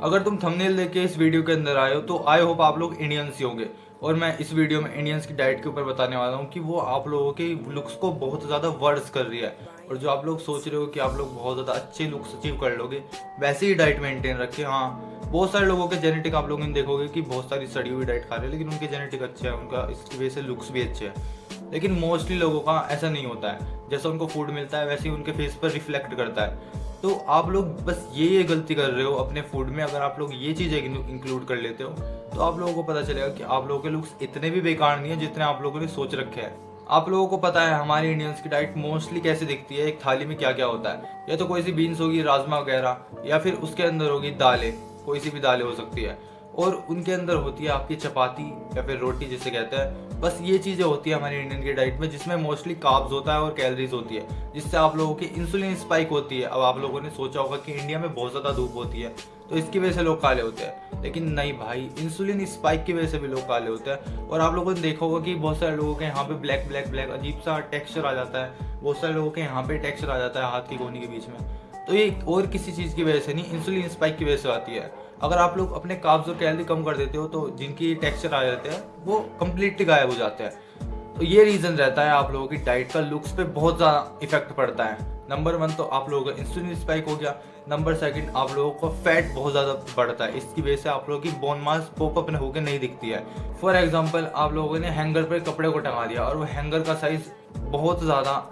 अगर तुम थंबनेल देख के इस वीडियो के अंदर आए हो तो आई होप आप लोग इंडियंस ही होंगे। और मैं इस वीडियो में इंडियंस की डाइट के ऊपर बताने वाला हूँ कि वो आप लोगों के लुक्स को बहुत ज़्यादा वर्स कर रही है। और जो आप लोग सोच रहे हो कि आप लोग बहुत ज़्यादा अच्छे लुक्स अचीव कर लोगे, वैसे ही डाइट मेंटेन रखें। हाँ, बहुत सारे लोगों के जेनेटिक आप लोगों ने देखोगे कि बहुत सारी सड़ी हुई डाइट खा रहे हैं, लेकिन उनके जेनेटिक अच्छे हैं, उनका इसकी वजह से लुक्स भी अच्छे हैं। लेकिन मोस्टली लोगों का ऐसा नहीं होता है। जैसा उनको फूड मिलता है वैसे ही उनके फेस पर रिफ्लेक्ट करता है। तो आप लोग बस ये गलती कर रहे हो अपने फूड में। अगर आप लोग ये चीज़ें इंक्लूड कर लेते हो तो आप लोगों को पता चलेगा कि आप लोगों के लुक्स इतने भी बेकार नहीं है जितने आप लोगों ने सोच रखे हैं। आप लोगों को पता है हमारी इंडियंस की डाइट मोस्टली कैसे दिखती है, एक थाली में क्या क्या होता है। या तो कोई सी बीन्स होगी, राजमा वगैरह, या फिर उसके अंदर होगी दालें, कोई सी भी दालें हो सकती है, और उनके अंदर होती है आपकी चपाती या फिर रोटी जिसे कहते हैं। बस ये चीज़ें होती है हमारी इंडियन की डाइट में, जिसमें मोस्टली कार्ब्स होता है और कैलोरीज होती है, जिससे आप लोगों की इंसुलिन स्पाइक होती है। अब आप लोगों ने सोचा होगा कि इंडिया में बहुत ज़्यादा धूप होती है तो इसकी वजह से लोग काले होते हैं, लेकिन नहीं भाई, इंसुलिन स्पाइक की वजह से भी लोग काले होते हैं। और आप लोगों ने देखा होगा कि बहुत सारे लोगों के यहाँ पे ब्लैक ब्लैक ब्लैक अजीब सा टेक्सचर आ जाता है, बहुत सारे लोगों के यहाँ पे टेक्सचर आ जाता है हाथ की कोहनी के बीच में। तो ये और किसी चीज़ की वजह से नहीं, इंसुलिन स्पाइक की वजह से आती है। अगर आप लोग अपने कार्ब्स और कैलोरी कम कर देते हो तो जिनकी टेक्सचर आ जाते हैं वो कम्प्लीटली गायब हो जाते हैं। तो ये रीज़न रहता है आप लोगों की डाइट का लुक्स पे बहुत ज़्यादा इफेक्ट पड़ता है। नंबर 1 तो आप लोगों का इंसुलिन स्पाइक हो गया। नंबर 2 आप लोगों को फैट बहुत ज़्यादा बढ़ता है, इसकी वजह से आप लोगों की बोन मास पॉप अप होकर नहीं दिखती है। फॉर एग्जाम्पल, आप लोगों ने हैंगर पर कपड़े को टंगा दिया और वो हैंगर का साइज बहुत ज़्यादा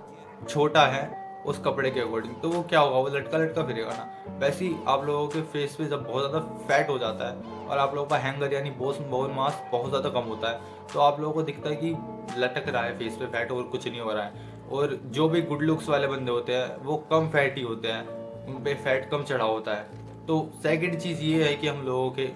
छोटा है उस कपड़े के अकॉर्डिंग, तो वो क्या होगा, वो लटका लटका फिरेगा ना। वैसे ही आप लोगों के फेस पे जब बहुत ज़्यादा फैट हो जाता है और आप लोगों का हैंगर यानी बोन मास बहुत ज़्यादा कम होता है, तो आप लोगों को दिखता है कि लटक रहा है फेस पे फैट और कुछ नहीं हो रहा है। और जो भी गुड लुक्स वाले बंदे होते हैं वो कम फैटी होते हैं, उन पे फैट कम चढ़ा होता है। तो सेकंड चीज़ ये है कि हम लोगों के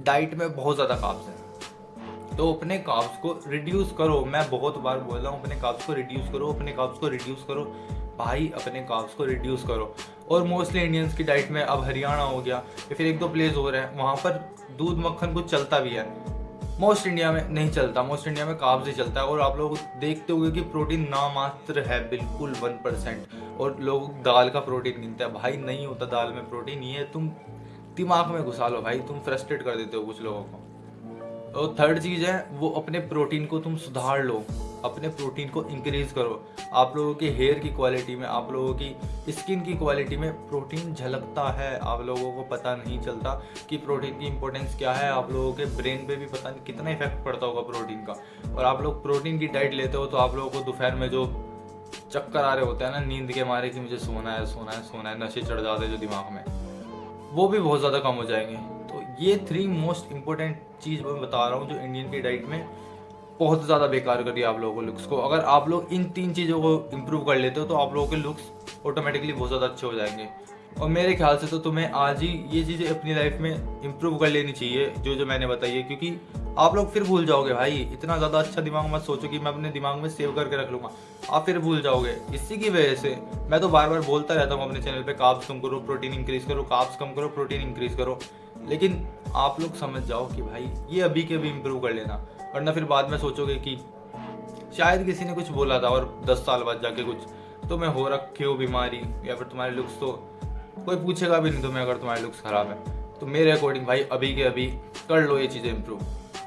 डाइट में बहुत ज़्यादा कार्ब्स हैं, तो अपने कार्ब्स को रिड्यूस करो। मैं बहुत बार बोल रहा हूँ अपने कार्ब्स को रिड्यूस करो, अपने कार्ब्स को रिड्यूस करो भाई, अपने कार्ब्स को रिड्यूस करो। और मोस्टली इंडियंस की डाइट में, अब हरियाणा हो गया या फिर 1-2 प्लेस हो रहे हैं, वहाँ पर दूध मक्खन कुछ चलता भी है। मोस्ट इंडिया में नहीं चलता, मोस्ट इंडिया में कार्ब्स ही चलता है। और आप लोग देखते होंगे कि प्रोटीन नामात्र है, बिल्कुल 1%। और लोग दाल का प्रोटीन गिनते हैं, भाई नहीं होता दाल में प्रोटीन। ये तुम दिमाग में घुसा लो भाई, तुम फ्रस्ट्रेट कर देते हो कुछ लोगों को। और थर्ड चीज़ है वो अपने प्रोटीन को तुम सुधार लो, अपने प्रोटीन को इंक्रीज करो। आप लोगों के हेयर की क्वालिटी में, आप लोगों की स्किन की क्वालिटी में प्रोटीन झलकता है। आप लोगों को पता नहीं चलता कि प्रोटीन की इंपॉर्टेंस क्या है। आप लोगों के ब्रेन पे भी पता नहीं कितना इफेक्ट पड़ता होगा प्रोटीन का। और आप लोग प्रोटीन की डाइट लेते हो तो आप लोगों को दोपहर में जो चक्कर आ रहे होते हैं ना नींद के मारे कि मुझे सोना है सोना है सोना है, नशे चढ़ जाते हैं जो दिमाग में, वो भी बहुत ज़्यादा कम हो जाएंगे। तो ये 3 मोस्ट इंपॉर्टेंट चीज़ मैं बता रहा हूँ जो इंडियन की डाइट में बहुत ज़्यादा बेकार करी है आप लोगों को लुक्स को। अगर आप लोग इन 3 चीज़ों को इम्प्रूव कर लेते हो तो आप लोगों के लुक्स ऑटोमेटिकली बहुत ज़्यादा अच्छे हो जाएंगे। और मेरे ख्याल से तो तुम्हें आज ही ये चीज़ें अपनी लाइफ में इम्प्रूव कर लेनी चाहिए जो जो मैंने बताई है, क्योंकि आप लोग फिर भूल जाओगे भाई। इतना ज़्यादा अच्छा दिमाग मत सोचो कि मैं अपने दिमाग में सेव करके रख लूँगा, आप फिर भूल जाओगे। इसी की वजह से मैं तो बार बार बोलता रहता हूँ अपने चैनल पे, कार्ब्स कम करो, प्रोटीन इंक्रीज करो, कार्ब्स कम करो, प्रोटीन इंक्रीज करो। लेकिन आप लोग समझ जाओ कि भाई ये अभी के अभी इम्प्रूव कर लेना, वरना फिर बाद में सोचोगे कि शायद किसी ने कुछ बोला था और 10 साल बाद जाके कुछ तुम्हें हो रखी हो बीमारी, या फिर तुम्हारे लुक्स तो कोई पूछेगा भी नहीं तुम्हें अगर तुम्हारे लुक्स खराब है। तो मेरे अकॉर्डिंग भाई अभी के अभी कर लो ये चीज़ें इम्प्रूव।